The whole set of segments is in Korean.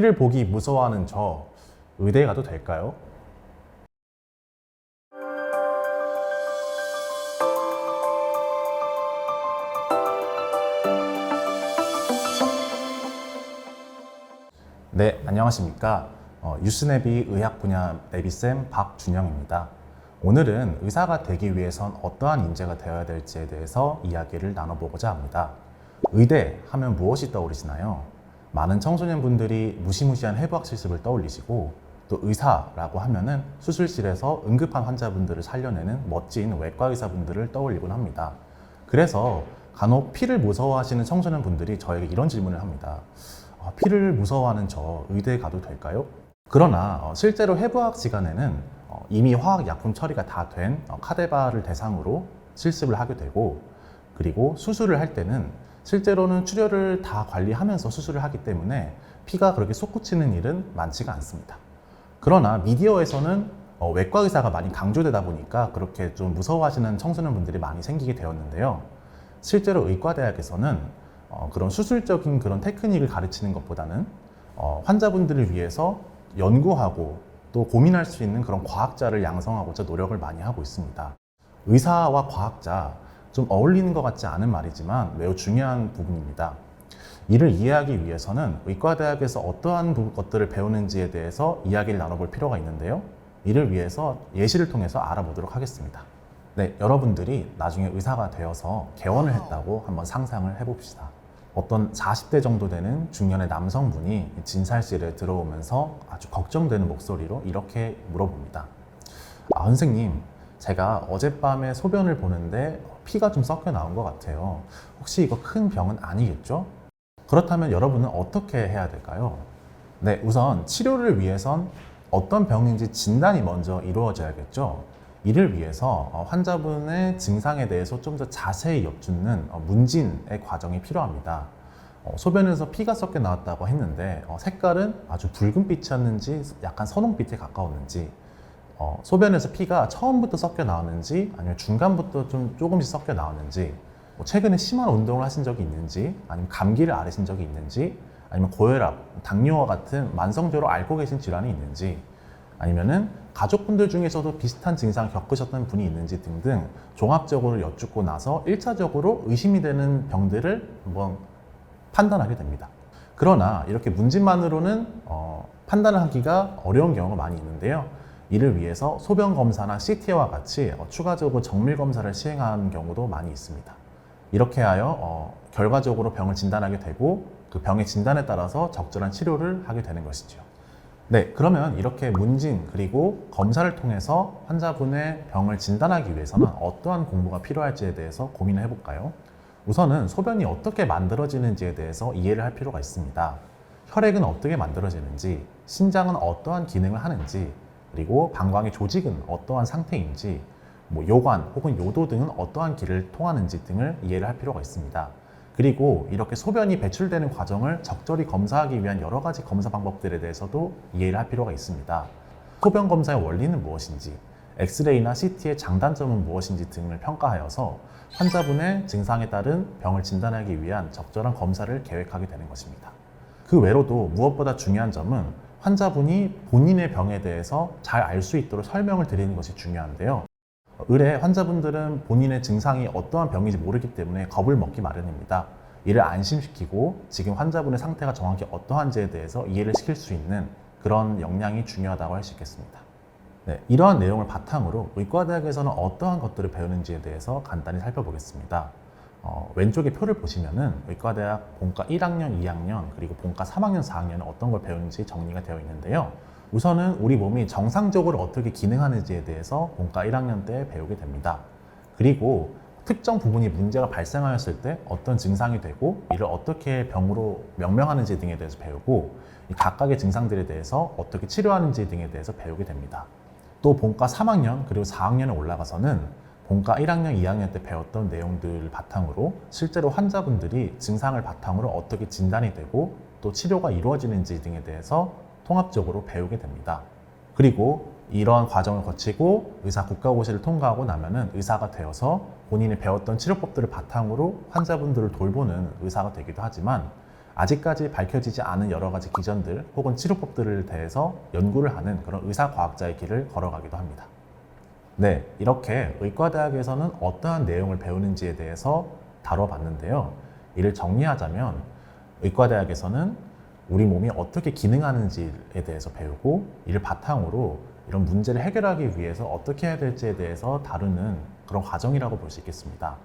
피를 보기 무서워하는 저, 의대에 가도 될까요? 네, 안녕하십니까. 유스네비 의학 분야 내비쌤 박준영입니다. 오늘은 의사가 되기 위해선 어떠한 인재가 되어야 될지에 대해서 이야기를 나눠보고자 합니다. 의대 하면 무엇이 떠오르시나요? 많은 청소년분들이 무시무시한 해부학 실습을 떠올리시고, 또 의사라고 하면은 수술실에서 응급한 환자분들을 살려내는 멋진 외과 의사분들을 떠올리곤 합니다. 그래서 간혹 피를 무서워하시는 청소년분들이 저에게 이런 질문을 합니다. 피를 무서워하는 저 의대에 가도 될까요? 그러나 실제로 해부학 시간에는 이미 화학약품 처리가 다 된 카데바를 대상으로 실습을 하게 되고, 그리고 수술을 할 때는 실제로는 출혈을 다 관리하면서 수술을 하기 때문에 피가 그렇게 솟구치는 일은 많지가 않습니다. 그러나 미디어에서는 외과 의사가 많이 강조되다 보니까 그렇게 좀 무서워하시는 청소년분들이 많이 생기게 되었는데요. 실제로 의과대학에서는 그런 수술적인 그런 테크닉을 가르치는 것보다는 환자분들을 위해서 연구하고 또 고민할 수 있는 그런 과학자를 양성하고자 노력을 많이 하고 있습니다. 의사와 과학자, 좀 어울리는 것 같지 않은 말이지만 매우 중요한 부분입니다. 이를 이해하기 위해서는 의과대학에서 어떠한 것들을 배우는지에 대해서 이야기를 나눠볼 필요가 있는데요. 이를 위해서 예시를 통해서 알아보도록 하겠습니다. 네, 여러분들이 나중에 의사가 되어서 개원을 했다고 한번 상상을 해봅시다. 어떤 40대 정도 되는 중년의 남성분이 진찰실에 들어오면서 아주 걱정되는 목소리로 이렇게 물어봅니다. 선생님, 제가 어젯밤에 소변을 보는데 피가 좀 섞여 나온 것 같아요. 혹시 이거 큰 병은 아니겠죠? 그렇다면 여러분은 어떻게 해야 될까요? 네, 우선 치료를 위해선 어떤 병인지 진단이 먼저 이루어져야겠죠. 이를 위해서 환자분의 증상에 대해서 좀 더 자세히 엿듣는 문진의 과정이 필요합니다. 소변에서 피가 섞여 나왔다고 했는데 색깔은 아주 붉은빛이었는지 약간 선홍빛에 가까웠는지, 소변에서 피가 처음부터 섞여 나왔는지 아니면 중간부터 좀 조금씩 섞여 나왔는지, 최근에 심한 운동을 하신 적이 있는지, 아니면 감기를 앓으신 적이 있는지, 아니면 고혈압, 당뇨와 같은 만성적으로 앓고 계신 질환이 있는지, 아니면은 가족분들 중에서도 비슷한 증상을 겪으셨던 분이 있는지 등등 종합적으로 여쭙고 나서 1차적으로 의심이 되는 병들을 한번 판단하게 됩니다. 그러나 이렇게 문진만으로는 판단을 하기가 어려운 경우가 많이 있는데요. 이를 위해서 소변 검사나 CT와 같이 추가적으로 정밀 검사를 시행하는 경우도 많이 있습니다. 이렇게 하여 결과적으로 병을 진단하게 되고 그 병의 진단에 따라서 적절한 치료를 하게 되는 것이죠. 네, 그러면 이렇게 문진 그리고 검사를 통해서 환자분의 병을 진단하기 위해서는 어떠한 공부가 필요할지에 대해서 고민을 해볼까요? 우선은 소변이 어떻게 만들어지는지에 대해서 이해를 할 필요가 있습니다. 혈액은 어떻게 만들어지는지, 심장은 어떠한 기능을 하는지, 그리고 방광의 조직은 어떠한 상태인지, 요관 혹은 요도 등은 어떠한 길을 통하는지 등을 이해를 할 필요가 있습니다. 그리고 이렇게 소변이 배출되는 과정을 적절히 검사하기 위한 여러 가지 검사 방법들에 대해서도 이해를 할 필요가 있습니다. 소변 검사의 원리는 무엇인지, 엑스레이나 CT의 장단점은 무엇인지 등을 평가하여서 환자분의 증상에 따른 병을 진단하기 위한 적절한 검사를 계획하게 되는 것입니다. 그 외로도 무엇보다 중요한 점은 환자분이 본인의 병에 대해서 잘 알 수 있도록 설명을 드리는 것이 중요한데요. 의뢰 환자분들은 본인의 증상이 어떠한 병인지 모르기 때문에 겁을 먹기 마련입니다. 이를 안심시키고 지금 환자분의 상태가 정확히 어떠한지에 대해서 이해를 시킬 수 있는 그런 역량이 중요하다고 할 수 있겠습니다. 네, 이러한 내용을 바탕으로 의과대학에서는 어떠한 것들을 배우는지에 대해서 간단히 살펴보겠습니다. 왼쪽에 표를 보시면은 의과대학 본과 1학년, 2학년, 그리고 본과 3학년, 4학년은 어떤 걸 배우는지 정리가 되어 있는데요. 우선은 우리 몸이 정상적으로 어떻게 기능하는지에 대해서 본과 1학년 때 배우게 됩니다. 그리고 특정 부분이 문제가 발생하였을 때 어떤 증상이 되고 이를 어떻게 병으로 명명하는지 등에 대해서 배우고, 이 각각의 증상들에 대해서 어떻게 치료하는지 등에 대해서 배우게 됩니다. 또 본과 3학년 그리고 4학년에 올라가서는 본과 1학년, 2학년 때 배웠던 내용들을 바탕으로 실제로 환자분들이 증상을 바탕으로 어떻게 진단이 되고 또 치료가 이루어지는지 등에 대해서 통합적으로 배우게 됩니다. 그리고 이러한 과정을 거치고 의사 국가고시를 통과하고 나면은 의사가 되어서 본인이 배웠던 치료법들을 바탕으로 환자분들을 돌보는 의사가 되기도 하지만, 아직까지 밝혀지지 않은 여러 가지 기전들 혹은 치료법들을 대해서 연구를 하는 그런 의사과학자의 길을 걸어가기도 합니다. 네, 이렇게 의과대학에서는 어떠한 내용을 배우는지에 대해서 다뤄봤는데요. 이를 정리하자면 의과대학에서는 우리 몸이 어떻게 기능하는지에 대해서 배우고, 이를 바탕으로 이런 문제를 해결하기 위해서 어떻게 해야 될지에 대해서 다루는 그런 과정이라고 볼 수 있겠습니다.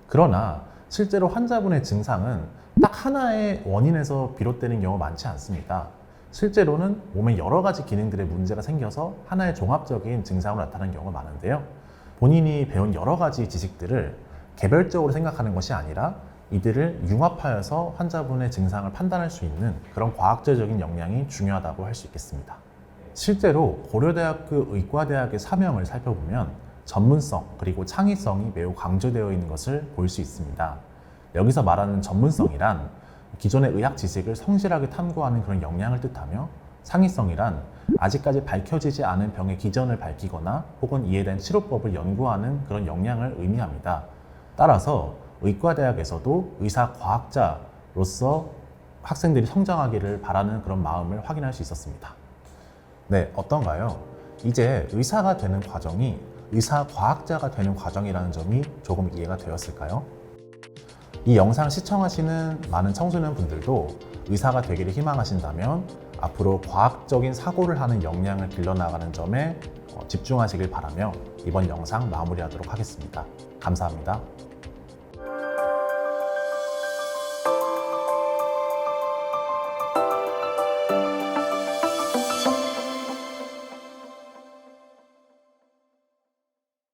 그러나 실제로 환자분의 증상은 딱 하나의 원인에서 비롯되는 경우가 많지 않습니다. 실제로는 몸에 여러 가지 기능들의 문제가 생겨서 하나의 종합적인 증상으로 나타나는 경우가 많은데요. 본인이 배운 여러 가지 지식들을 개별적으로 생각하는 것이 아니라 이들을 융합하여서 환자분의 증상을 판단할 수 있는 그런 과학적인 역량이 중요하다고 할 수 있겠습니다. 실제로 고려대학교 의과대학의 사명을 살펴보면 전문성 그리고 창의성이 매우 강조되어 있는 것을 볼 수 있습니다. 여기서 말하는 전문성이란 기존의 의학 지식을 성실하게 탐구하는 그런 역량을 뜻하며, 창의성이란 아직까지 밝혀지지 않은 병의 기전을 밝히거나 혹은 이에 대한 치료법을 연구하는 그런 역량을 의미합니다. 따라서 의과대학에서도 의사과학자로서 학생들이 성장하기를 바라는 그런 마음을 확인할 수 있었습니다. 네, 어떤가요? 이제 의사가 되는 과정이 의사과학자가 되는 과정이라는 점이 조금 이해가 되었을까요? 이 영상 시청하시는 많은 청소년 분들도 의사가 되기를 희망하신다면 앞으로 과학적인 사고를 하는 역량을 길러나가는 점에 집중하시길 바라며 이번 영상 마무리하도록 하겠습니다. 감사합니다.